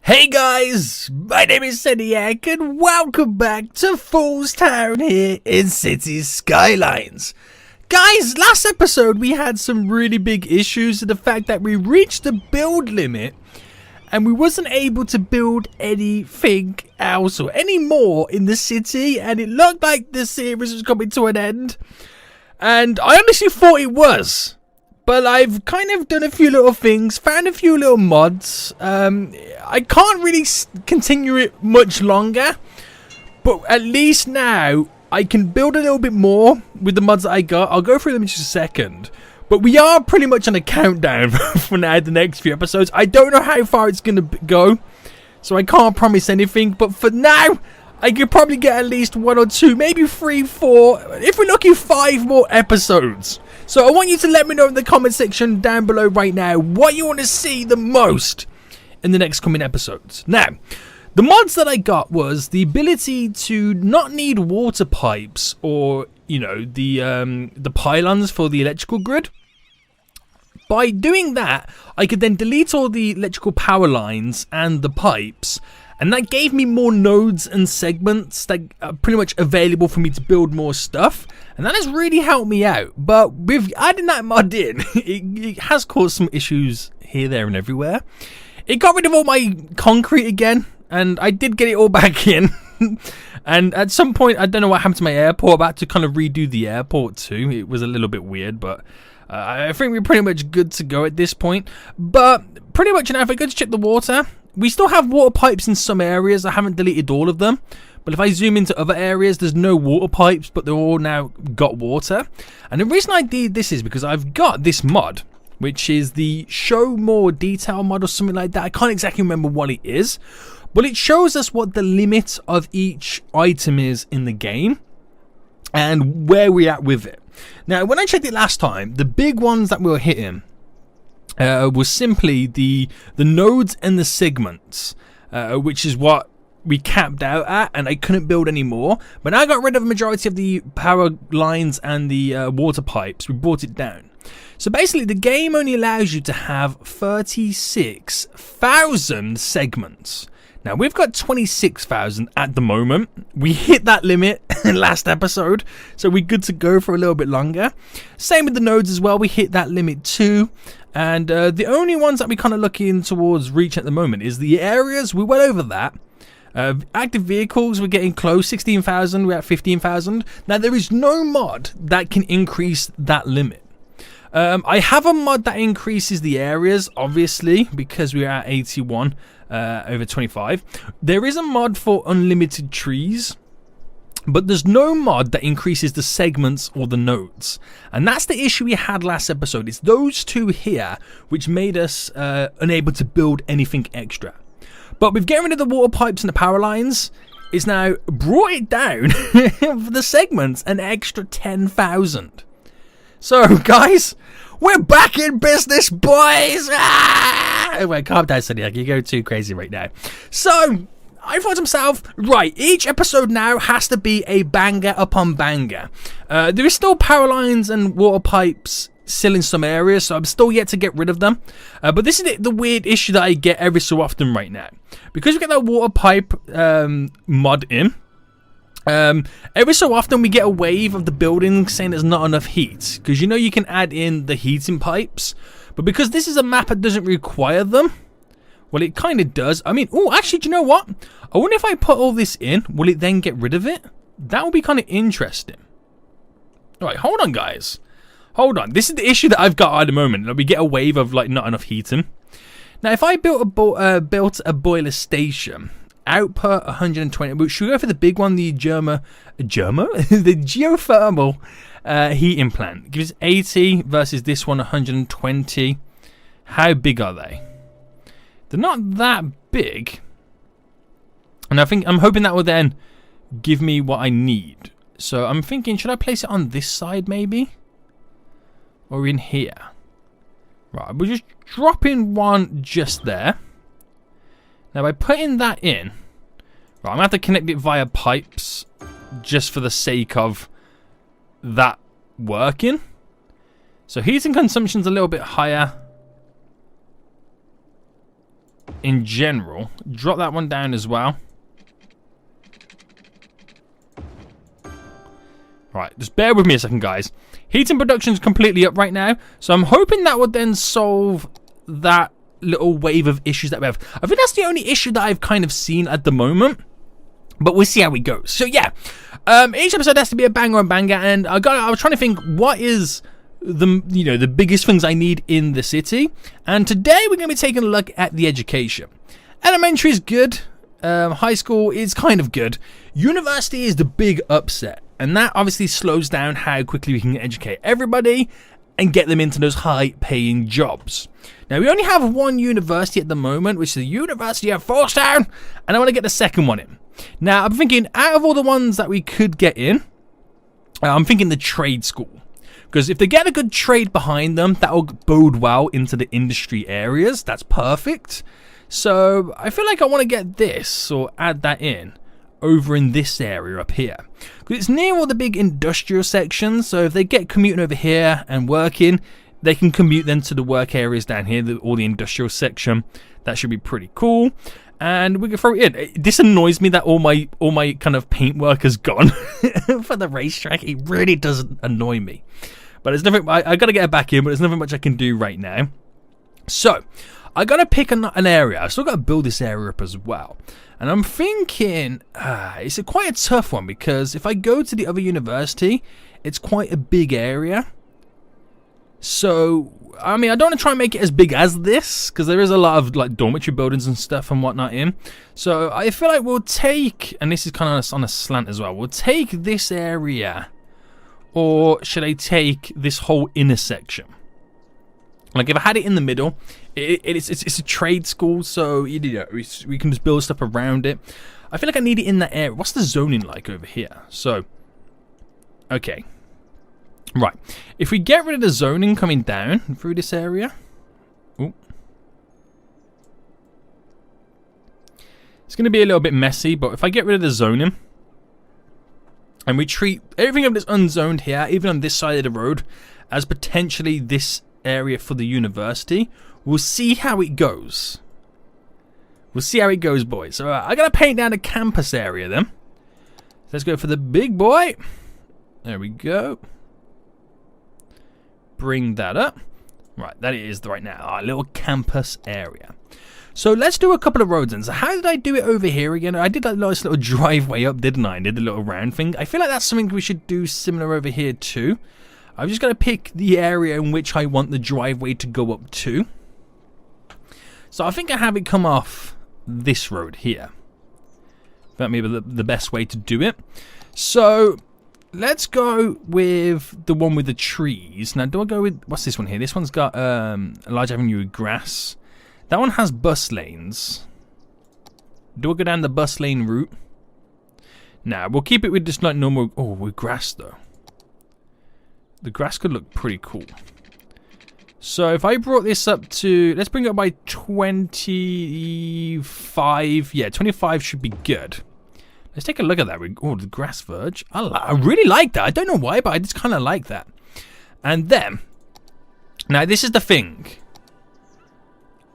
Hey guys, my name is Seniac and welcome back to Fool's Town here in Cities Skylines. Guys, last episode we had some really big issues with the fact that we reached the build limit and we wasn't able to build anything else or any more in the city, and it looked like the series was coming to an end, and I honestly thought it was. But I've kind of done a few little things, found a few little mods. I can't really continue it much longer, but at least now I can build a little bit more with the mods that I got. I'll go through them in just a second. But we are pretty much on a countdown for now, the next few episodes. I don't know how far it's going to go, so I can't promise anything. But for now, I could probably get at least 1 or 2, maybe 3, 4, if we're lucky 5 more episodes. So I want you to let me know in the comment section down below right now what you want to see the most in the next coming episodes. Now, the mods that I got was the ability to not need water pipes or, you know, the pylons for the electrical grid. By doing that, I could then delete all the electrical power lines and the pipes, and that gave me more nodes and segments that are pretty much available for me to build more stuff. And that has really helped me out. But with adding that mod in, it has caused some issues here, there, and everywhere. It got rid of all my concrete again, and I did get it all back in. And at some point, I don't know what happened to my airport. I had to kind of redo the airport too. It was a little bit weird, but I think we're pretty much good to go at this point. But pretty much now, if I go to check the water, we still have water pipes in some areas. I haven't deleted all of them. But if I zoom into other areas, there's no water pipes, but they're all now got water. And the reason I did this is because I've got this mod, which is the show more detail mod or something like that. I can't exactly remember what it is, but it shows us what the limit of each item is in the game and where we're at with it. Now, when I checked it last time, the big ones that we were hitting was simply the nodes and the segments, which is what we capped out at, and I couldn't build any more. But now I got rid of the majority of the power lines and the water pipes. We brought it down. So basically, the game only allows you to have 36,000 segments. Now, we've got 26,000 at the moment. We hit that limit last episode, so we're good to go for a little bit longer. Same with the nodes as well. We hit that limit too. And the only ones that we're kind of looking towards reaching at the moment is the areas. We went over that. Active vehicles, we're getting close. 16,000, we're at 15,000. Now, there is no mod that can increase that limit. I have a mod that increases the areas, obviously, because we're at 81 over 25. There is a mod for unlimited trees, but there's no mod that increases the segments or the nodes. And that's the issue we had last episode. It's those two here which made us unable to build anything extra. But with getting rid of the water pipes and the power lines, it's now brought it down for the segments an extra 10,000. So, guys, we're back in business, boys! Ah! Wait, calm down, Sonny. You're going too crazy right now. So, I thought to myself, right, each episode now has to be a banger upon banger. There is still power lines and water pipes still in some areas, so I'm still yet to get rid of them. But this is the weird issue that I get every so often right now. Because we get that water pipe mod in, every so often we get a wave of the building saying there's not enough heat. Because you know you can add in the heating pipes. But because this is a map that doesn't require them, well, it kind of does. I mean, oh, actually, do you know what? I wonder if I put all this in, will it then get rid of it? That would be kind of interesting. Alright, hold on, guys. Hold on. This is the issue that I've got at the moment. Like, we get a wave of, like, not enough heating. Now, if I built a boiler station, output 120. Should we go for the big one, the the geothermal heating plant? Gives 80 versus this one 120. How big are they? They're not that big. And I'm hoping that will then give me what I need. So I'm thinking, should I place it on this side maybe? Or in here? Right, we're just dropping one just there. Now by putting that in, right, I'm going to have to connect it via pipes just for the sake of that working. So heating consumption's a little bit higher. in general. Drop that one down as well. Right, just bear with me a second, guys. Heating production is completely up right now, so I'm hoping that would then solve that little wave of issues that we have. I think that's the only issue that I've kind of seen at the moment, but we'll see how it goes. So yeah, each episode has to be a banger and banger, and I was trying to think what is the biggest things I need in the city, and today we're going to be taking a look at the education. Elementary is good. High school is kind of good. University is the big upset, and that obviously slows down how quickly we can educate everybody and get them into those high-paying jobs. Now, we only have one university at the moment, which is the University of Forstown, and I want to get the second one in. Now, I'm thinking, out of all the ones that we could get in, I'm thinking the trade school. Because if they get a good trade behind them, that will bode well into the industry areas. That's perfect. So I feel like I want to get this, or add that in, over in this area up here. Because it's near all the big industrial sections, so if they get commuting over here and working, they can commute then to the work areas down here, all the industrial section. That should be pretty cool. And we can throw it in. This annoys me that all my kind of paintwork is gone for the racetrack. It really does annoy me. But there's nothing. I got to get it back in, but there's nothing much I can do right now. So I got to pick an area. I've still got to build this area up as well. And I'm thinking it's quite a tough one, because if I go to the other university, it's quite a big area. So, I mean, I don't want to try and make it as big as this, because there is a lot of like dormitory buildings and stuff and whatnot in. So I feel like we'll take, and this is kind of on a slant as well, we'll take this area, or should I take this whole intersection? Like, if I had it in the middle, it's a trade school, so we can just build stuff around it. I feel like I need it in that area. What's the zoning like over here? So, okay. Right. If we get rid of the zoning coming down through this area. Ooh. It's going to be a little bit messy, but if I get rid of the zoning, and we treat everything that's unzoned here, even on this side of the road, as potentially this area for the university, we'll see how it goes. We'll see how it goes, boys. So I gotta paint down the campus area then. Let's go for the big boy. There we go. Bring that up. Right, that is right now our little campus area. So let's do a couple of roads in. So how did I do it over here again? I did that nice little driveway up, didn't I? I did the little round thing. I feel like that's something we should do similar over here too. I've just got to pick the area in which I want the driveway to go up to. So I think I have it come off this road here. That may be the best way to do it. So let's go with the one with the trees. Now, do I go with, what's this one here? This one's got a large avenue with grass. That one has bus lanes. Do I go down the bus lane route? Nah, we'll keep it with just like normal. Oh, with grass though. The grass could look pretty cool. So if I brought this up to, let's bring it up by 25. Yeah, 25 should be good. Let's take a look at that. Oh, the grass verge. I really like that. I don't know why, but I just kind of like that. And then, now this is the thing.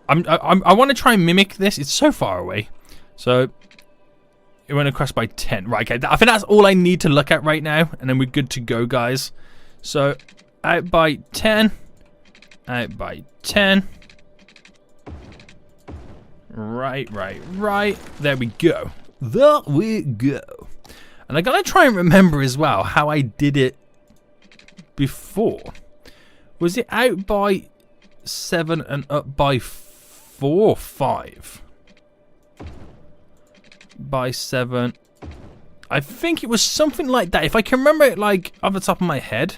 I want to try and mimic this. It's so far away. So it went across by 10. Right, okay. I think that's all I need to look at right now. And then we're good to go, guys. So out by 10. Out by 10. Right. There we go. There we go. And I gotta try and remember as well how I did it before. Was it out by 7 and up by 4 or 5? By 7. I think it was something like that. If I can remember it like off the top of my head,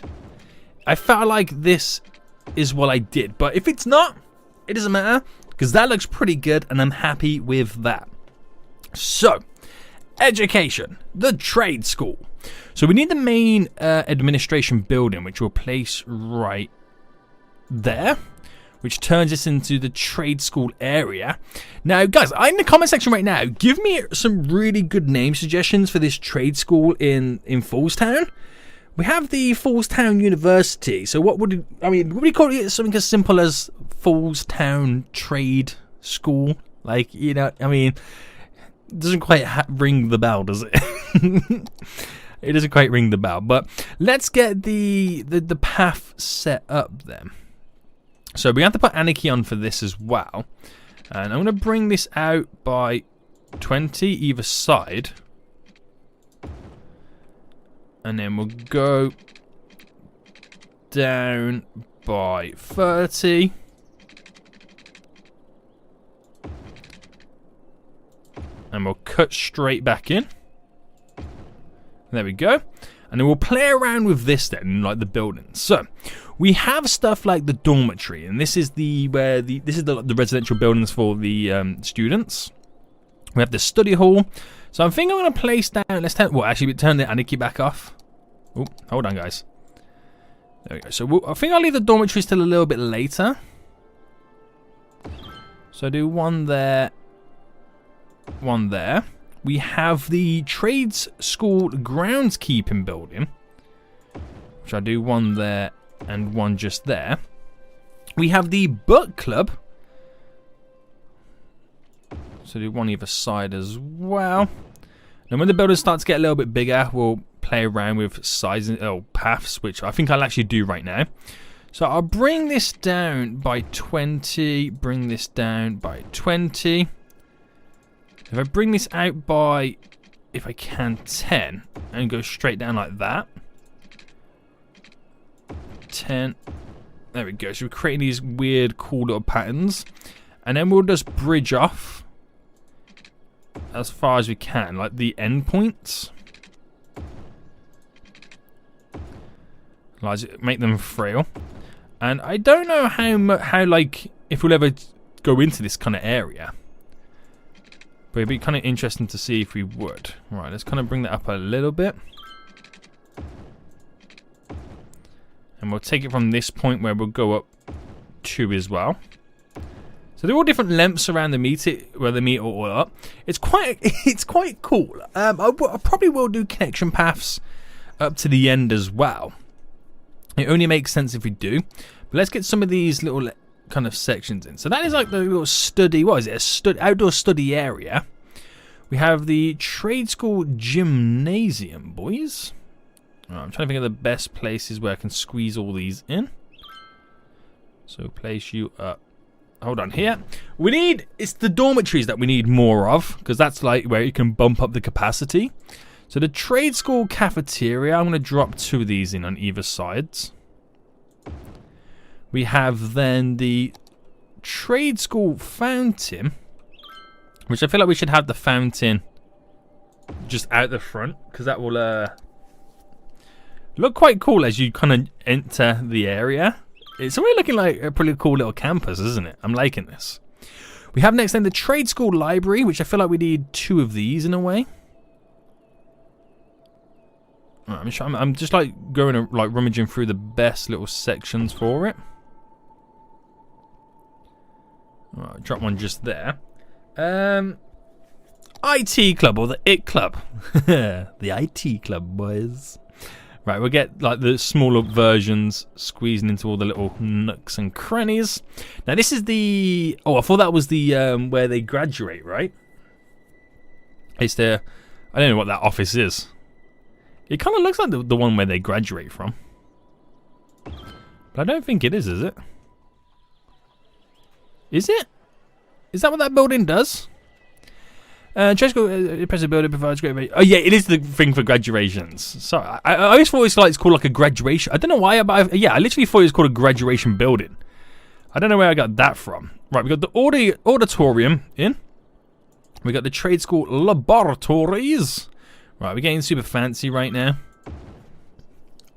I felt like this is what I did. But if it's not, it doesn't matter, because that looks pretty good and I'm happy with that. So, education, the trade school. So we need the main administration building, which we'll place right there, which turns us into the trade school area. Now, guys, in the comment section right now, give me some really good name suggestions for this trade school in Foolstown. We have the Foolstown University. So what would we call it? Something as simple as Foolstown Trade School Like, you know, I mean, it doesn't quite ring the bell, does it? It doesn't quite ring the bell. But let's get the path set up then. So we have to put anarchy on for this as well. And I'm going to bring this out by 20 either side. And then we'll go down by 30. And we'll cut straight back in. There we go. And then we'll play around with this then, like the buildings. So we have stuff like the dormitory, and this is the residential buildings for the students. We have the study hall. So I think I'm going to place down. Actually, turn the anarchy back off. Oh, hold on, guys. There we go. So I think I'll leave the dormitory still a little bit later. So do one there, one there. We have the trades school groundskeeping building, which I do one there and one just there. We have the book club, so do one either side as well. And when the buildings start to get a little bit bigger, we'll play around with sizing paths, which I think I'll actually do right now. So I'll bring this down by 20, bring this down by 20. If I bring this out by, if I can, 10, and go straight down like that. 10. There we go. So we're creating these weird, cool little patterns. And then we'll just bridge off as far as we can, like the endpoints. Like, make them frail. And I don't know how like, if we'll ever go into this kind of area. But it'd be kind of interesting to see if we would. Right, let's kind of bring that up a little bit. And we'll take it from this point where we'll go up 2 as well. So they're all different lengths around the where they meet all up. It's quite cool. I probably will do connection paths up to the end as well. It only makes sense if we do. But let's get some of these little kind of sections in. So that is like the little study. What is it? Outdoor study area. We have the trade school gymnasium, boys. Right, I'm trying to think of the best places where I can squeeze all these in. So place you up. Hold on here. It's the dormitories that we need more of, because that's like where you can bump up the capacity. So the trade school cafeteria, I'm going to drop 2 of these in on either sides. We have then the trade school fountain, which I feel like we should have the fountain just out the front, because that will look quite cool as you kind of enter the area. It's already looking like a pretty cool little campus, isn't it? I'm liking this. We have next then the trade school library, which I feel like we need 2 of these in a way. Right, I'm just like going like rummaging through the best little sections for it. Right, drop one just there. IT club, or the IT club. The IT club, boys. Right, we'll get like the smaller versions squeezing into all the little nooks and crannies. Now this is the... Oh, I thought that was the where they graduate, right? It's the... I don't know what that office is. It kind of looks like the one where they graduate from. But I don't think it is it? Is it? Is that what that building does? Impressive building provides great... Oh yeah, it is the thing for graduations. Sorry, I always thought it's called like a graduation. I don't know why, but I literally thought it was called a graduation building. I don't know where I got that from. Right, we got the auditorium in. We got the trade school laboratories. Right, we're getting super fancy right now.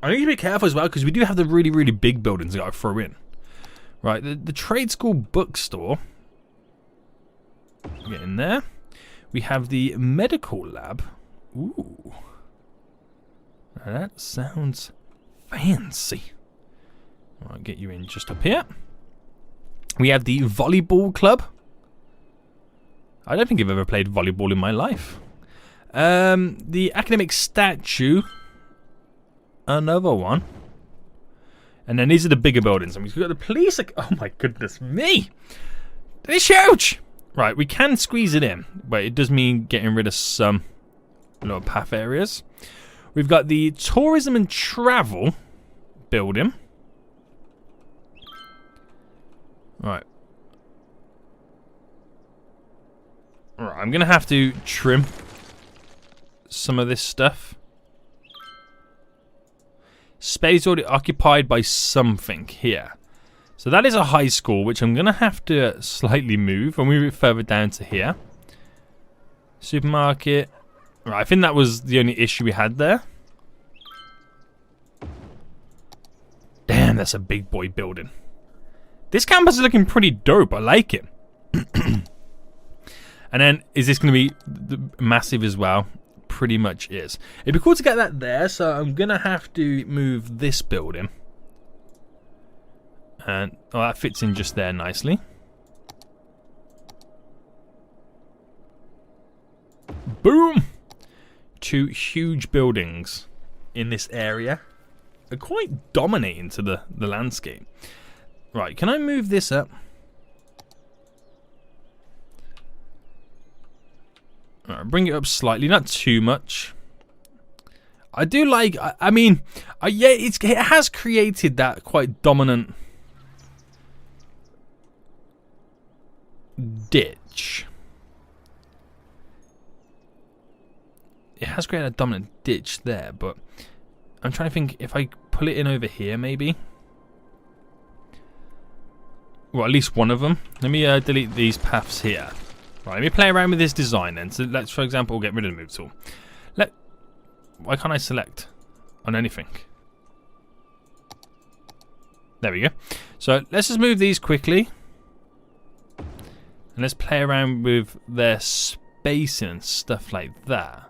I need to be careful as well, because we do have the really, really big buildings that I throw in. Right, the trade school bookstore. Get in there. We have the medical lab. Ooh. Now that sounds fancy. I'll get you in just up here. We have the volleyball club. I don't think I've ever played volleyball in my life. The academic statue. Another one. And then these are the bigger buildings. And we've got the police. Oh my goodness me. They're huge. Right, we can squeeze it in, but it does mean getting rid of some little path areas. We've got the tourism and travel building. Right. Right, I'm going to have to trim some of this stuff. Space already occupied by something here. So that is a high school, which I'm going to have to slightly move. I'll move it further down to here. Supermarket. Right, I think that was the only issue we had there. Damn, that's a big boy building. This campus is looking pretty dope. I like it. And then, is this going to be massive as well? Pretty much is. It'd be cool to get that there, so I'm going to have to move this building. And oh, that fits in just there nicely. Boom! 2 huge buildings in this area are quite dominating to the landscape. Right, can I move this up? Right, bring it up slightly, not too much. I do like, I mean, yeah, it has created that quite dominant ditch. It has created a dominant ditch there, but I'm trying to think if I pull it in over here, maybe. Well, at least one of them. Let me delete these paths here. Right, let me play around with this design then. So let's, for example, get rid of the move tool. Why can't I select on anything? There we go. So let's just move these quickly. And let's play around with their spacing and stuff like that.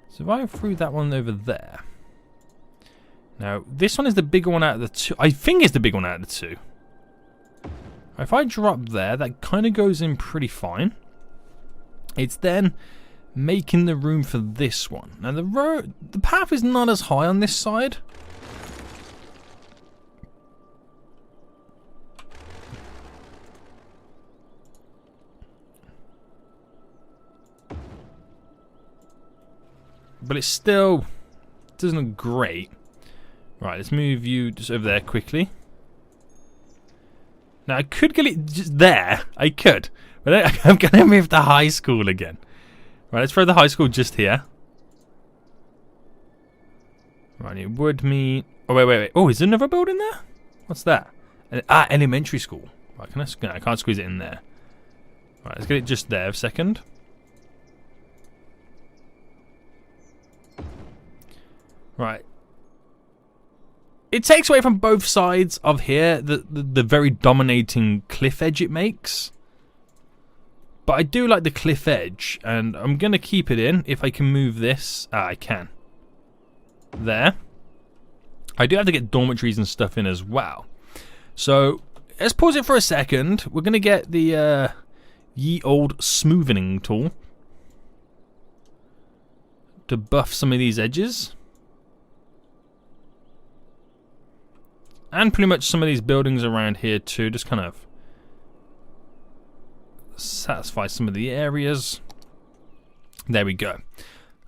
So if I threw that one over there. Now, this one is the bigger one out of the 2. I think it's the bigger one out of the 2. If I drop there, that kind of goes in pretty fine. It's then making the room for this one. Now the path is not as high on this side. But it still doesn't look great. Right, let's move you just over there quickly. Now I could get it just there. I could. But I'm going to move the high school again. Right, let's throw the high school just here. Right, it would mean... Oh, wait. Oh, is there another building there? What's that? Elementary school. Right, I can't squeeze it in there. Right, let's get it just there a second. Right. It takes away from both sides of here the very dominating cliff edge it makes. But I do like the cliff edge, and I'm going to keep it in if I can move this. I can. There. I do have to get dormitories and stuff in as well. So, let's pause it for a second. We're going to get the ye old smoothing tool to buff some of these edges. And pretty much some of these buildings around here too, just kind of satisfy some of the areas. There we go.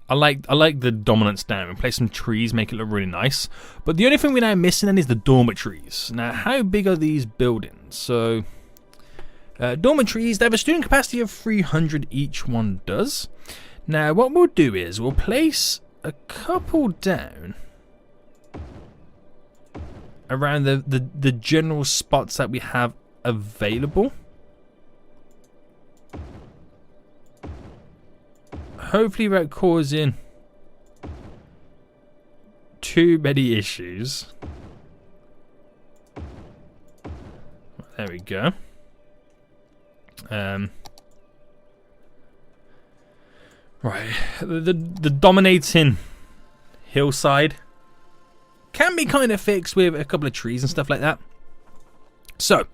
I like the dominance down. We place some trees, make it look really nice. But the only thing we're now missing then is the dormitories. Now, how big are these buildings? So, dormitories, they have a student capacity of 300 each one does. Now, what we'll do is we'll place a couple down around the general spots that we have available. Hopefully without causing too many issues. There we go. Right, the dominating hillside can be kind of fixed with a couple of trees and stuff like that. So,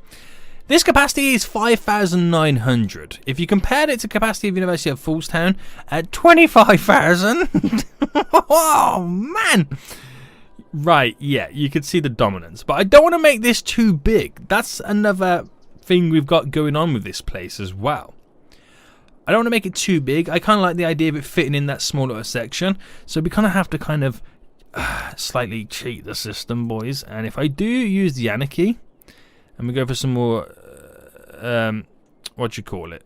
this capacity is 5,900. If you compared it to capacity of University of Foolstown at 25,000. Oh, man. Right, yeah, you can see the dominance. But I don't want to make this too big. That's another thing we've got going on with this place as well. I don't want to make it too big. I kind of like the idea of it fitting in that small little section. So we kind of have to kind of slightly cheat the system, boys. And if I do use the anarchy, and we go for some more, what do you call it?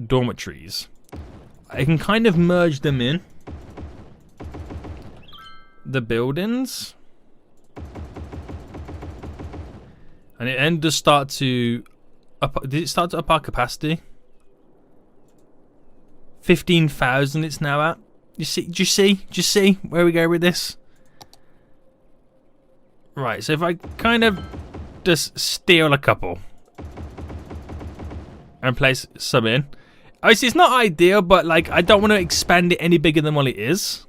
Dormitories. I can kind of merge them in the buildings. And it then does start to did it start to up our capacity? 15,000 it's now at. You see, do you see where we go with this? Right, so if I kind of just steal a couple and place some in. Obviously it's not ideal, but like I don't want to expand it any bigger than what it is.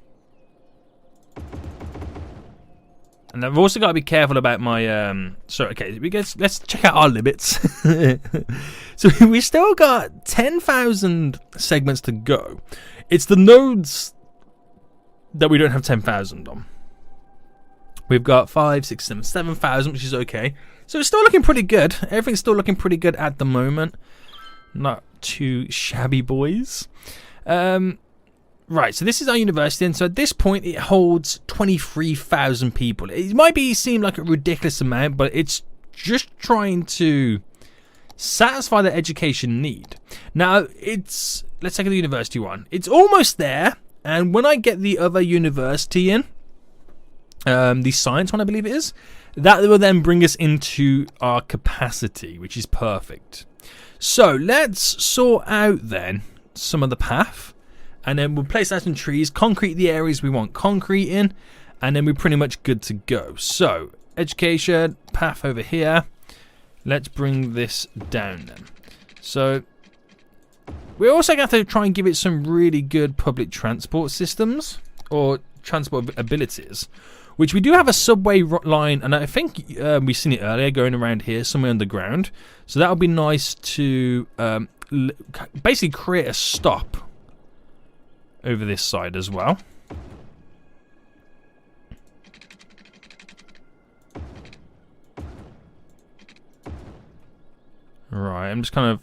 And I've also got to be careful about my okay, let's check out our limits. So we still got 10,000 segments to go. It's the nodes that we don't have 10,000 on. We've got 5, 6, 7, 7,000, which is okay. So it's still looking pretty good. Everything's still looking pretty good at the moment. Not too shabby, boys. Right, so this is our university, and so at this point it holds 23,000 people. It might seem like a ridiculous amount, but it's just trying to satisfy the education need. Now, let's take the university one. It's almost there, and when I get the other university in, the science one I believe it is, that will then bring us into our capacity, which is perfect. So let's sort out then some of the path. And then we'll place out some trees, concrete the areas we want concrete in, and then we're pretty much good to go. So, education, path over here. Let's bring this down then. So, we're also going to have to try and give it some really good public transport systems, or transport abilities, which we do have a subway line, and I think we've seen it earlier going around here, somewhere underground. So that would be nice to basically create a stop over this side as well. Right, I'm just kind of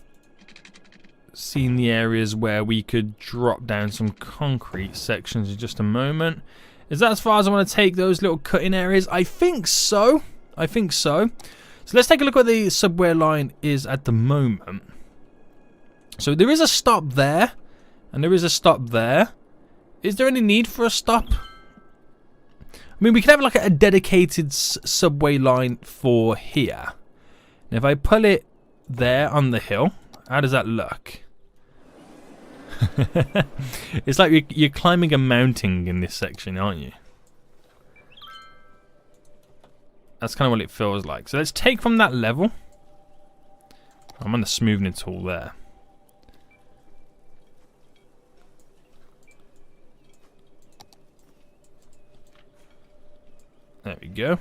seeing the areas where we could drop down some concrete sections in just a moment. Is that as far as I want to take those little cutting areas? I think so. I think so. So let's take a look what the subway line is at the moment. So there is a stop there. And there is a stop there. Is there any need for a stop? I mean, we could have like a dedicated subway line for here. And if I pull it there on the hill, how does that look? It's like you're climbing a mountain in this section, aren't you? That's kind of what it feels like. So let's take from that level. I'm on the smoothing tool there. There we go.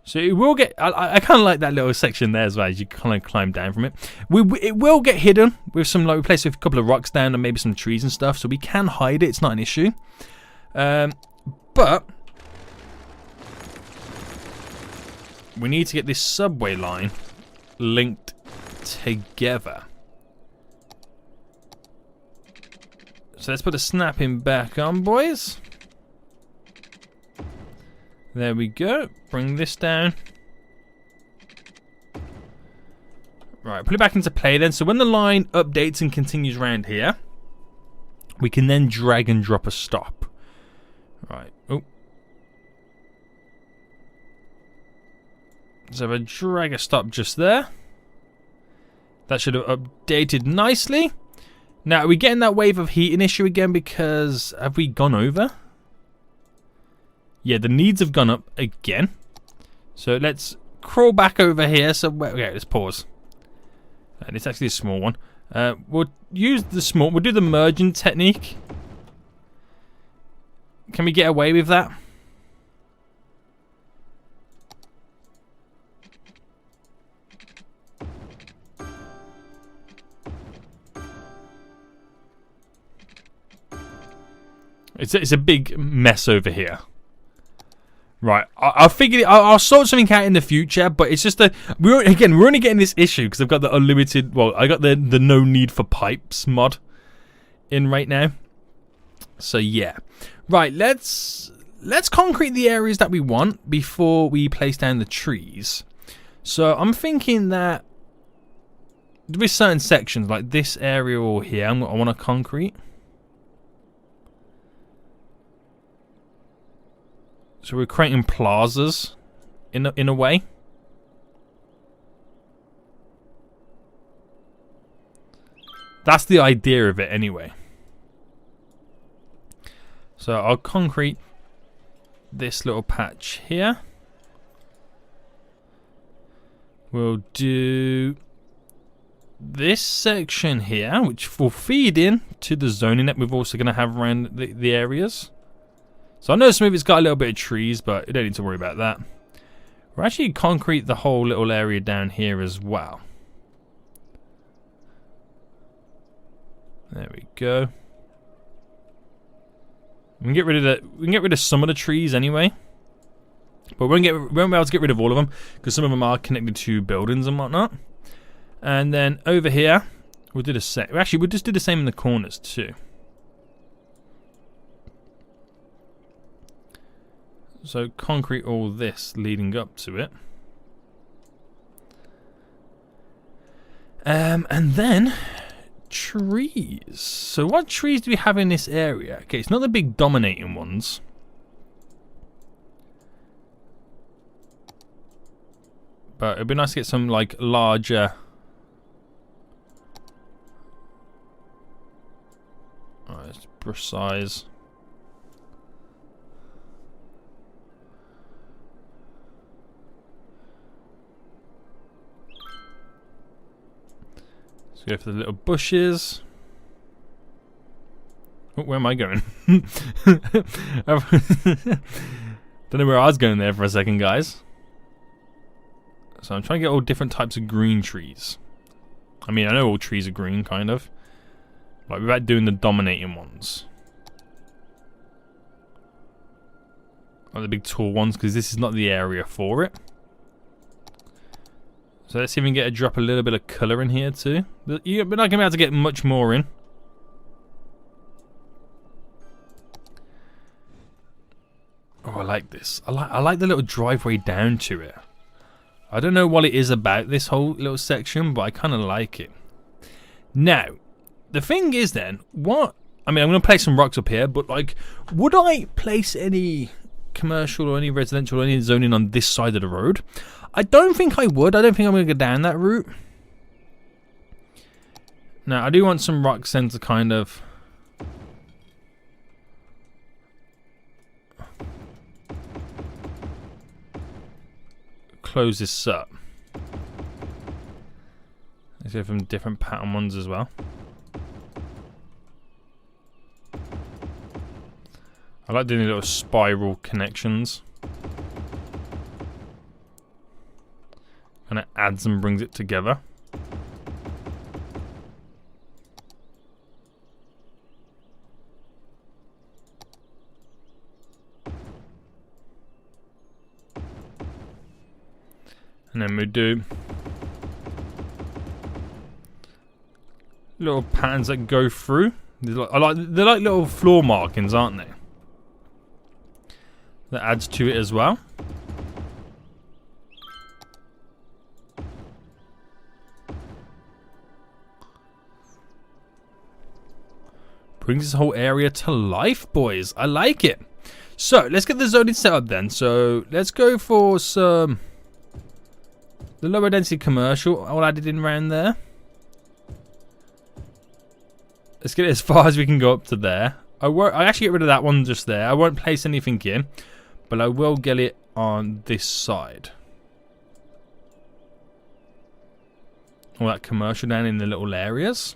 So it will get. I kind of like that little section there as well as you kind of climb down from it. It will get hidden with some like replace with a couple of rocks down and maybe some trees and stuff, so we can hide it. It's not an issue. But we need to get this subway line linked together. So let's put the snapping back on, boys. There we go. Bring this down. Right, put it back into play then. So when the line updates and continues around here, we can then drag and drop a stop. Right. Oh. So if I drag a stop just there, that should have updated nicely. Now, are we getting that wave of heating issue again because have we gone over? Yeah, the needs have gone up again. So let's crawl back over here. So okay, let's pause. And it's actually a small one. We'll use the small. We'll do the merging technique. Can we get away with that? It's a big mess over here. Right, I figured I'll sort something out in the future, but it's just that we're only getting this issue because I've got the unlimited. Well, I got the no need for pipes mod in right now. So yeah, right. Let's concrete the areas that we want before we place down the trees. So I'm thinking that there is certain sections like this area or here. I want to concrete. So we're creating plazas in a way. That's the idea of it anyway. So I'll concrete this little patch here. We'll do this section here, which will feed in to the zoning that we're also going to have around the areas. So I know some of it's got a little bit of trees, but you don't need to worry about that. We'll actually concrete the whole little area down here as well. There we go. We can get rid of some of the trees anyway, but we won't be able to get rid of all of them because some of them are connected to buildings and whatnot. And then over here, we'll do the same. Actually, we'll just do the same in the corners too. So concrete all this leading up to it. And then trees. So what trees do we have in this area? Okay, it's not the big dominating ones. But it'd be nice to get some like larger. Alright, it's brush size. Let's go for the little bushes. Oh, where am I going? Don't know where I was going there for a second, guys. So I'm trying to get all different types of green trees. I mean, I know all trees are green, kind of. Like, without doing the dominating ones. Like the big tall ones, because this is not the area for it. So let's see if we can get drop a little bit of colour in here too. We're not going to be able to get much more in. Oh, I like this. I like the little driveway down to it. I don't know what it is about this whole little section, but I kind of like it. Now, the thing is then, I mean, I'm going to place some rocks up here, but like, would I place any commercial or any residential or any zoning on this side of the road? I don't think I would. I don't think I'm going to go down that route. Now, I do want some rocks then to kind of close this up. Let's go from different pattern ones as well. I like doing little spiral connections. And it adds and brings it together. And then we do little patterns that go through. They're like little floor markings, aren't they? That adds to it as well. Brings this whole area to life, boys. I like it. So let's get the zoning set up then. So let's go for the lower density commercial. All added in around there. Let's get it as far as we can go up to there. I actually get rid of that one just there. I won't place anything in, but I will get it on this side. All that commercial down in the little areas,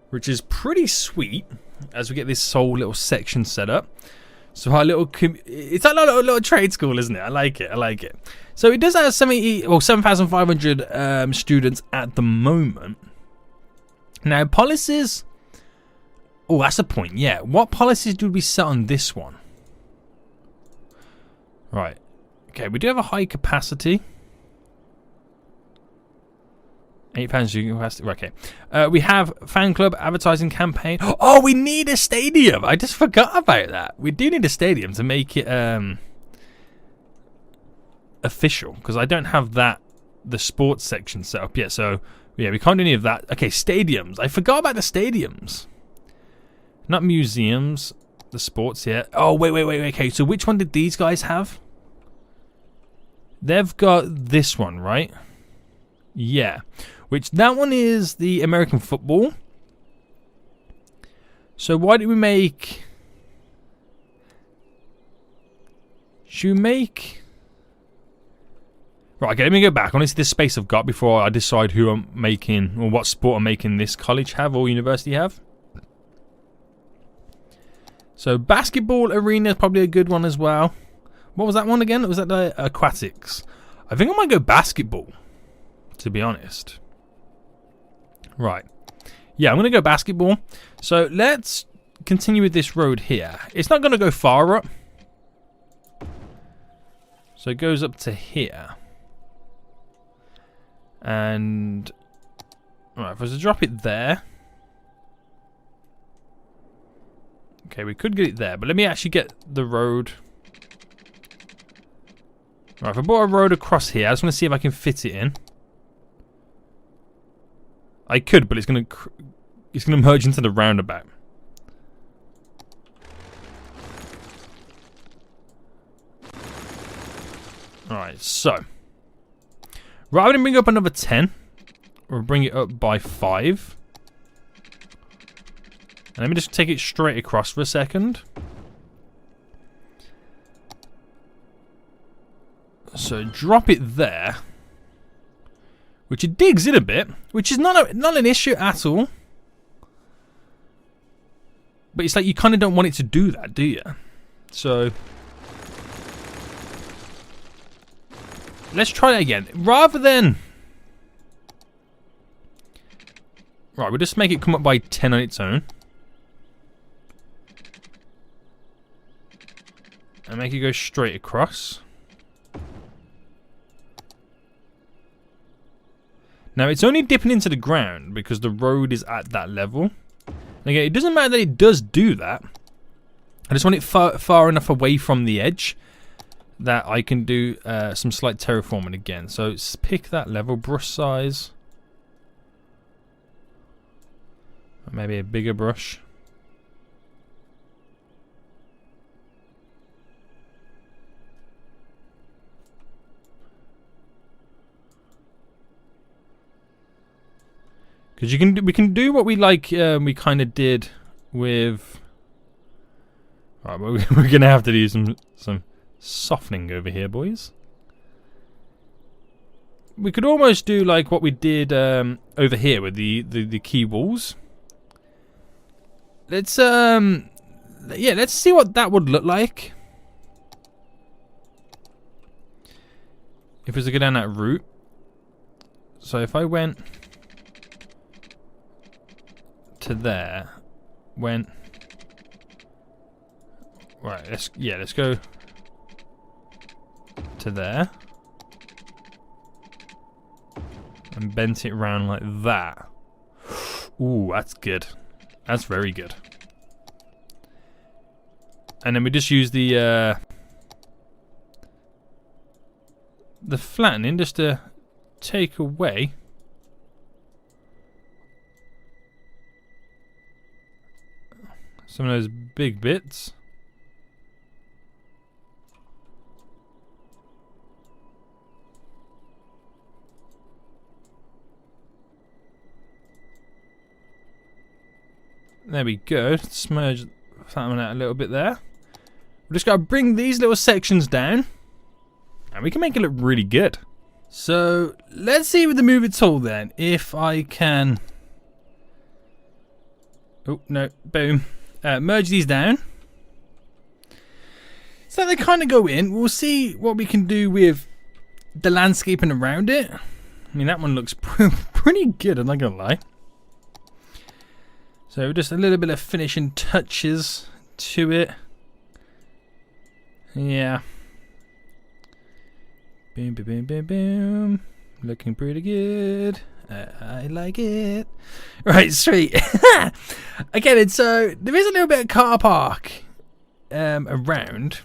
which is pretty sweet as we get this whole little section set up. So our little, it's like a little trade school, isn't it? I like it. I like it. So it does have 7,500 students at the moment. Now policies. Oh, that's a point. Yeah, what policies do we set on this one? Right. Okay, we do have a high capacity. 8,000 capacity. Okay. We have fan club advertising campaign. Oh, we need a stadium. I just forgot about that. We do need a stadium to make it official, because I don't have the sports section set up yet. So yeah, we can't do any of that. Okay, stadiums. I forgot about the stadiums. Not museums. The sports here. Oh, wait. Okay, so which one did these guys have? They've got this one, right? Yeah. Which, that one is the American football. So why did we make... Should we make... Right, okay, let me go back. I want to see the space I've got before I decide who I'm making, or what sport I'm making this college have, or university have. So, basketball arena is probably a good one as well. What was that one again? Was that the aquatics? I think I might go basketball, to be honest. Right. Yeah, I'm going to go basketball. So, let's continue with this road here. It's not going to go far up. So, it goes up to here. And... Alright, if I was to drop it there... Okay, we could get it there, but let me actually get the road. Right, if I brought a road across here, I just want to see if I can fit it in. I could, but it's gonna merge into the roundabout. Alright, so rather than bring up another 10, we'll bring it up by 5. And let me just take it straight across for a second. So drop it there. Which it digs in a bit. Which is not an issue at all. But it's like you kind of don't want it to do that, do you? So... let's try that again. Rather than... Right, we'll just make it come up by 10 on its own. And make it go straight across. Now it's only dipping into the ground because the road is at that level. Again, it doesn't matter that it does do that. I just want it far enough away from the edge that I can do some slight terraforming again. So pick that level, brush size. Maybe a bigger brush. Because we can do what we like. We kind of did with. Right, we're gonna have to do some softening over here, boys. We could almost do like what we did over here with the key walls. Let's let's see what that would look like if it was to go down that route. So if I went to there, went right. Let's go to there and bent it around like that. Ooh, that's good. That's very good. And then we just use the flattening just to take away some of those big bits. There we go. Smudge that one out a little bit there. We just got to bring these little sections down, and we can make it look really good. So let's see with the move it tool then if I can. Oh no! Boom. Merge these down. So they kind of go in. We'll see what we can do with the landscaping around it. I mean, that one looks pretty good, I'm not gonna lie. So just a little bit of finishing touches to it. Yeah. Boom, boom, boom, boom, boom. Looking pretty good. I like it. Right, sweet. Again, so there is a little bit of car park around.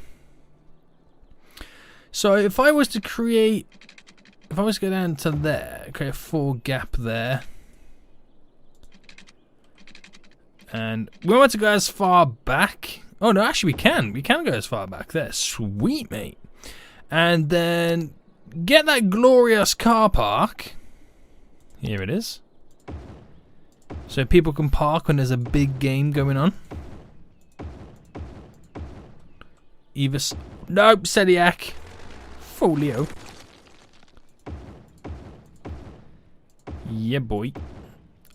So if I was to create, if I was to go down to there, create a full gap there. And we want to go as far back. Oh no, actually we can. We can go as far back there. Sweet, mate. And then get that glorious car park. Here it is. So people can park when there's a big game going on. Nope, Sediac. Folio. Yeah, boy.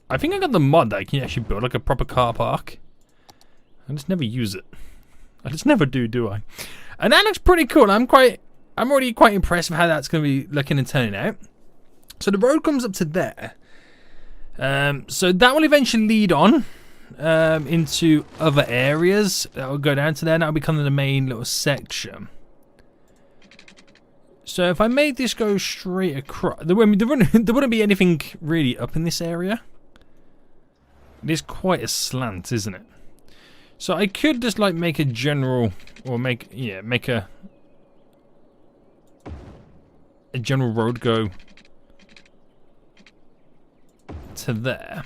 I think I got the mod that I can actually build like a proper car park. I just never use it. I just never do I? And that looks pretty cool. I'm already quite impressed with how that's going to be looking and turning out. So the road comes up to there. So that will eventually lead on into other areas. That will go down to there. And that will become the main little section. So if I made this go straight across, there wouldn't be anything really up in this area. It is quite a slant, isn't it? So I could just like make a general, or make a general road go to there.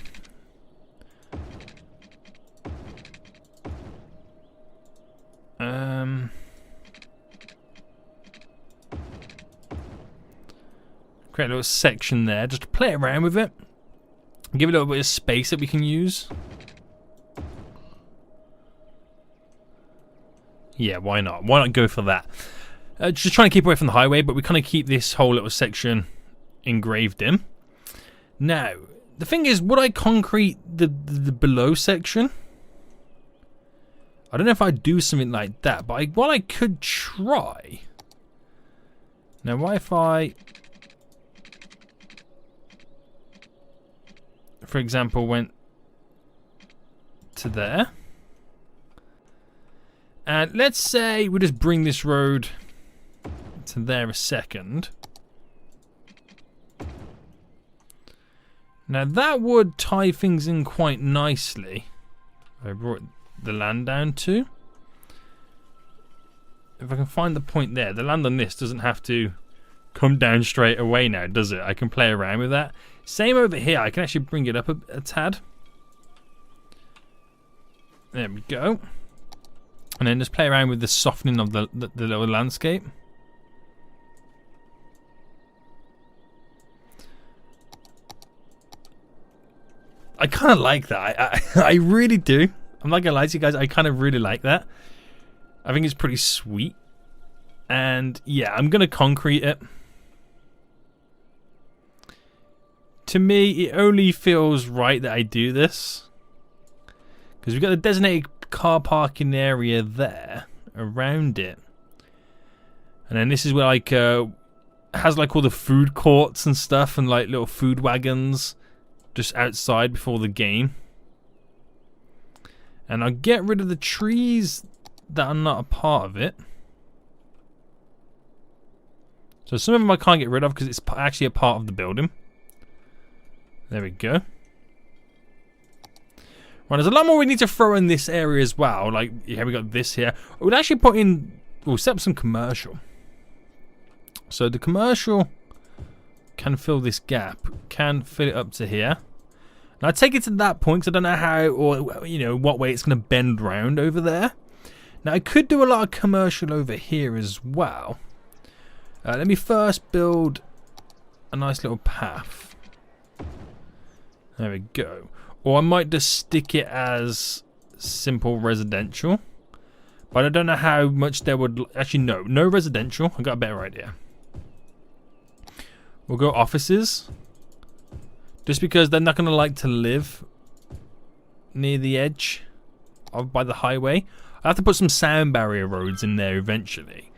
Create a little section there, just to play around with it. Give it a little bit of space that we can use. Yeah, why not? Why not go for that? Just trying to keep away from the highway, but we kind of keep this whole little section engraved in. Now, the thing is, would I concrete the below section? I don't know if I'd do something like that, but what I could try. Now, what if I, for example, went to there? And let's say we just bring this road to there a second. Now that would tie things in quite nicely. I brought the land down to. If I can find the point there, the land on this doesn't have to come down straight away now, does it? I can play around with that. Same over here, I can actually bring it up a tad. There we go. And then just play around with the softening of the little landscape. I kind of like that. I really do. I'm not gonna lie to you guys. I kind of really like that. I think it's pretty sweet. And yeah, I'm gonna concrete it. To me, it only feels right that I do this. Because we've got the designated car parking area there around it, and then this is where like has like all the food courts and stuff, and like little food wagons just outside before the game. And I'll get rid of the trees that are not a part of it. So some of them I can't get rid of because it's actually a part of the building. There we go. Right, there's a lot more we need to throw in this area as well. Like, yeah, we got this here. We'll actually put in, we'll set up some commercial. So the commercial can fill this gap, can fill it up to here. And I take it to that point because I don't know how, or you know, what way it's going to bend round over there. Now I could do a lot of commercial over here as well. Let me first build a nice little path. There we go. Or I might just stick it as simple residential. But I don't know how much there would... Actually, no residential. I got a better idea. We'll go offices. Just because they're not going to like to live near the edge of by the highway. I have to put some sound barrier roads in there eventually.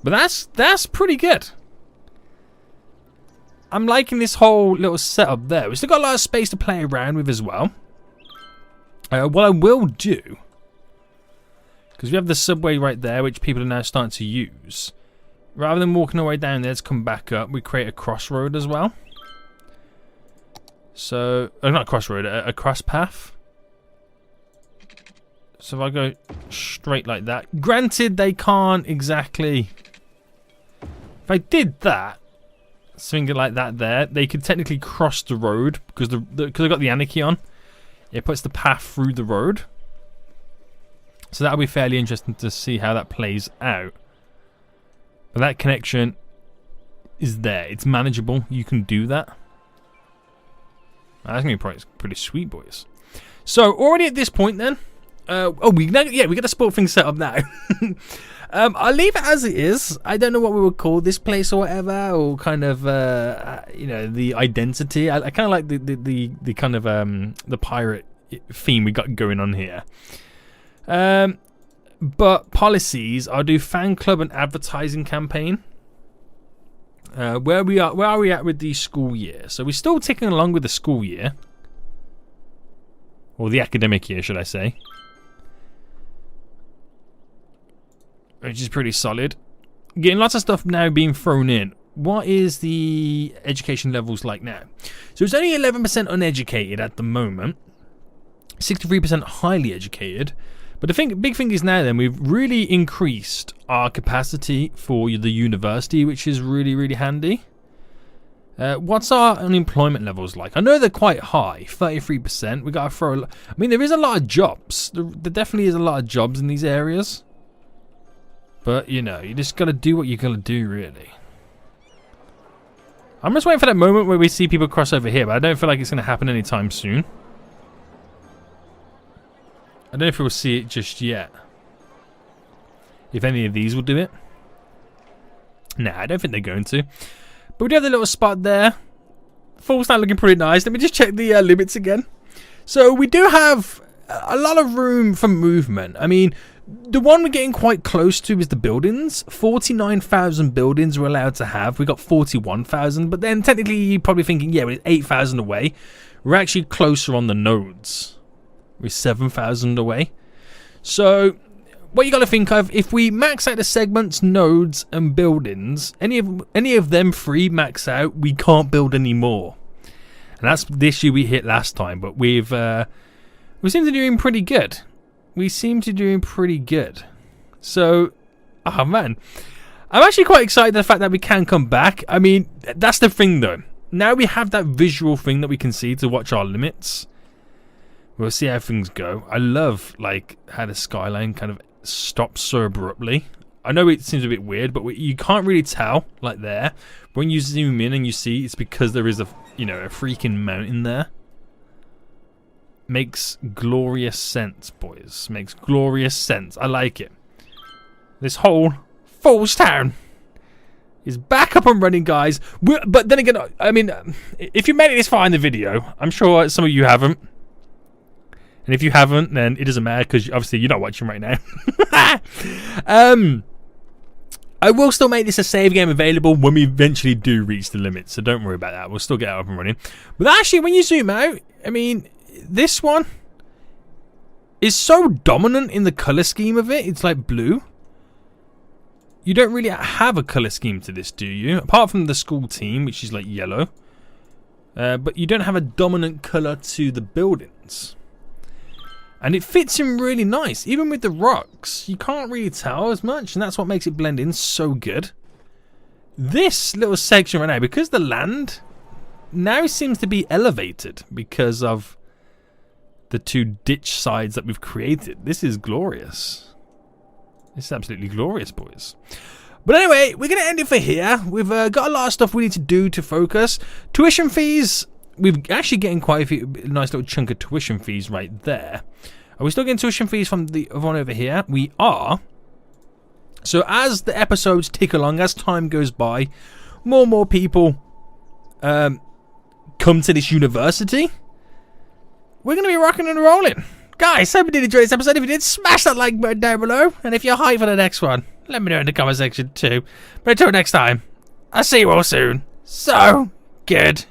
But that's pretty good. I'm liking this whole little setup there. We've still got a lot of space to play around with as well. What I will do, because we have the subway right there, which people are now starting to use, Rather than walking our way down there, let's come back up. We create a crossroad as well. So, not a crossroad, a cross path. So if I go straight like that. Granted, they can't exactly... If I did that, something like that there, they could technically cross the road because I've got the anarchy on. It puts the path through the road. So that'll be fairly interesting to see how that plays out. But that connection is there. It's manageable. You can do that. That's going to be pretty sweet, boys. So, already at this point then... we got the sport thing set up now. I'll leave it as it is. I don't know what we would call this place or whatever, or kind of, the identity. I kind of like the kind of the pirate theme we got going on here. But policies, I'll do fan club and advertising campaign. Where are we at with the school year? So we're still ticking along with the school year. Or the academic year, should I say. Which is pretty solid. Getting lots of stuff now being thrown in. What is the education levels like now? So it's only 11% uneducated at the moment. 63% highly educated. But the big thing is now then, we've really increased our capacity for the university, which is really, really handy. What's our unemployment levels like? I know they're quite high, 33%. We got to throw I mean, there is a lot of jobs. There definitely is a lot of jobs in these areas. But, you just got to do what you got to do, really. I'm just waiting for that moment where we see people cross over here, but I don't feel like it's going to happen anytime soon. I don't know if we'll see it just yet. If any of these will do it. Nah, I don't think they're going to. But we do have the little spot there. Full start looking pretty nice. Let me just check the limits again. So we do have a lot of room for movement. I mean, the one we're getting quite close to is the buildings. 49,000 buildings we're allowed to have. We got 41,000. But then technically you're probably thinking, yeah, we're 8,000 away. We're actually closer on the nodes. We're 7,000 away. So what you got to think of, if we max out the segments, nodes and buildings, any of them three max out, we can't build any more. And that's the issue we hit last time, but we seem to be doing pretty good. So, oh man, I'm actually quite excited the fact that we can come back. I mean, that's the thing though. Now we have that visual thing that we can see to watch our limits. We'll see how things go. I love how the skyline kind of stops so abruptly. I know it seems a bit weird, but you can't really tell there. When you zoom in and you see, it's because there is a freaking mountain there. Makes glorious sense, boys. Makes glorious sense. I like it. This whole Falls Town is back up and running, guys. But then again, I mean, if you made it this far in the video, I'm sure some of you haven't. And if you haven't, then it doesn't matter because obviously you're not watching right now. I will still make this a save game available when we eventually do reach the limit. So don't worry about that. We'll still get it up and running. But actually, when you zoom out, I mean, this one is so dominant in the color scheme of it. It's like blue. You don't really have a color scheme to this, do you? Apart from the school team, which is like yellow. But you don't have a dominant color to the buildings. And it fits in really nice. Even with the rocks, you can't really tell as much. And that's what makes it blend in so good. This little section right now, because the land now seems to be elevated because of the two ditch sides that we've created. This is glorious. This is absolutely glorious, boys. But anyway, we're going to end it for here. We've got a lot of stuff we need to do to focus. Tuition fees. We're actually getting quite a nice little chunk of tuition fees right there. Are we still getting tuition fees from the one over here? We are. So as the episodes tick along, as time goes by, more and more people come to this university. We're going to be rocking and rolling. Guys, hope you did enjoy this episode. If you did, smash that like button down below. And if you're hyped for the next one, let me know in the comment section too. But until next time, I'll see you all soon. So good.